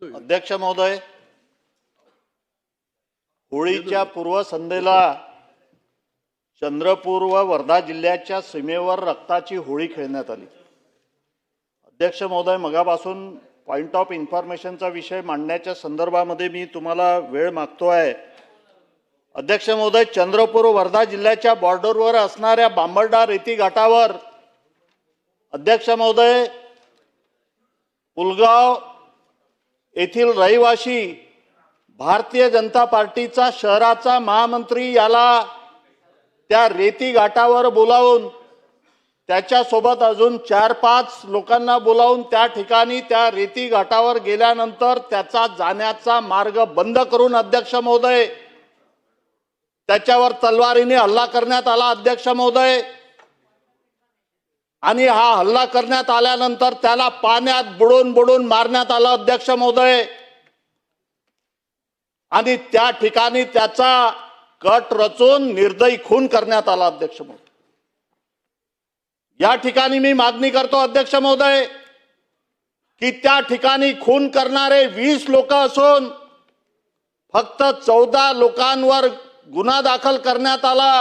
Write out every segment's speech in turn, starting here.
अध्यक्ष महोदय, होळीच्या पूर्वसंध्येला चंद्रपूर व वर्धा जिल्ह्याच्या सीमेवर रक्ताची होळी खेळण्यात आली। अध्यक्ष महोदय, मगापासून पॉइंट ऑफ इन्फॉर्मेशनचा विषय मांडण्याच्या संदर्भामध्ये मी तुम्हाला वेळ मागतोय। अध्यक्ष महोदय, चंद्रपूर वर्धा जिल्ह्याच्या बॉर्डरवर असणाऱ्या बांबर्डा रेती घाटावर अध्यक्ष महोदय पुलगाव येथील रहिवासी भारतीय जनता पार्टीचा शहराचा महामंत्री याला त्या रेती घाटावर बोलावून त्याच्यासोबत अजून 4-5 लोकांना बोलावून त्या ठिकाणी त्या रेती घाटावर गेल्यानंतर त्याचा जाण्याचा मार्ग बंद करून अध्यक्ष महोदय त्याच्यावर तलवारीने हल्ला करण्यात आला। अध्यक्ष महोदय, आणि हा हल्ला करण्यात आल्यानंतर त्याला पाण्यात बुडून मारण्यात आला। अध्यक्ष महोदय, आणि त्या ठिकाणी त्याचा कट रचून निर्दयी खून करण्यात आला। अध्यक्ष महोदय, या ठिकाणी मी मागणी करतो अध्यक्ष महोदय की त्या ठिकाणी खून करणारे 20 लोक असून फक्त 14 लोकांवर गुन्हा दाखल करण्यात आला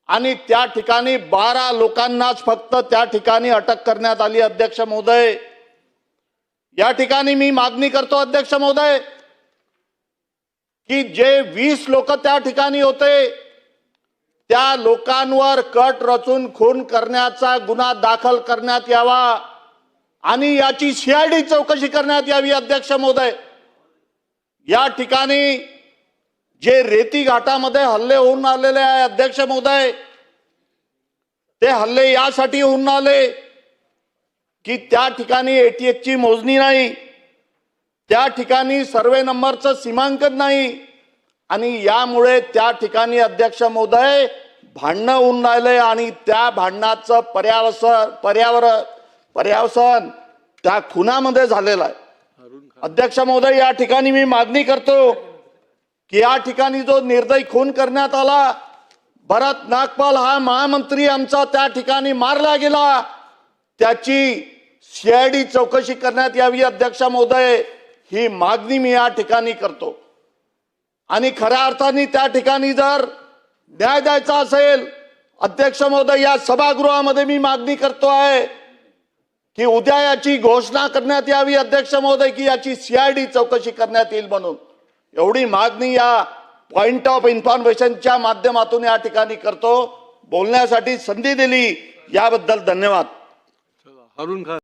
आणि त्या ठिकाणी 12 लोकांनाच फक्त त्या ठिकाणी अटक करण्यात आली। अध्यक्ष महोदय, या ठिकाणी मी मागणी करतो अध्यक्ष महोदय की जे 20 लोक त्या ठिकाणी होते त्या लोकांवर कट रचून खून करण्याचा गुन्हा दाखल करण्यात यावा आणि याची सीआयडी चौकशी करण्यात यावी। अध्यक्ष महोदय, या ठिकाणी जे रेती घाटामध्ये हल्ले होऊन आलेले आहे अध्यक्ष महोदय, ते हल्ले यासाठी होऊन आले की त्या ठिकाणी एटीएसची मोजणी नाही, त्या ठिकाणी सर्वे नंबरचं सीमांकन नाही आणि यामुळे त्या ठिकाणी अध्यक्ष महोदय भांडणं होऊन राहिले आणि त्या भांडणाचं पर्यावसन त्या खुनामध्ये झालेलं आहे। अध्यक्ष महोदय, या ठिकाणी मी मागणी करतो की या ठिकाणी जो निर्दयी खून करण्यात आला, भरत नागपाल हा महामंत्री आमचा त्या ठिकाणी मारला गेला, त्याची सीआयडी चौकशी करण्यात यावी। अध्यक्ष महोदय, ही मागणी मी या ठिकाणी करतो आणि खऱ्या अर्थाने त्या ठिकाणी जर न्याय द्यायचा असेल अध्यक्ष महोदय, या सभागृहामध्ये मी मागणी करतो आहे की उद्या याची घोषणा करण्यात यावी अध्यक्ष महोदय की याची सीआयडी चौकशी करण्यात येईल म्हणून। एवढी मागणी या पॉइंट ऑफ इन्फॉर्मेशनच्या माध्यमातून या ठिकाणी करतो। बोलण्यासाठी संधी दिली याबद्दल धन्यवाद।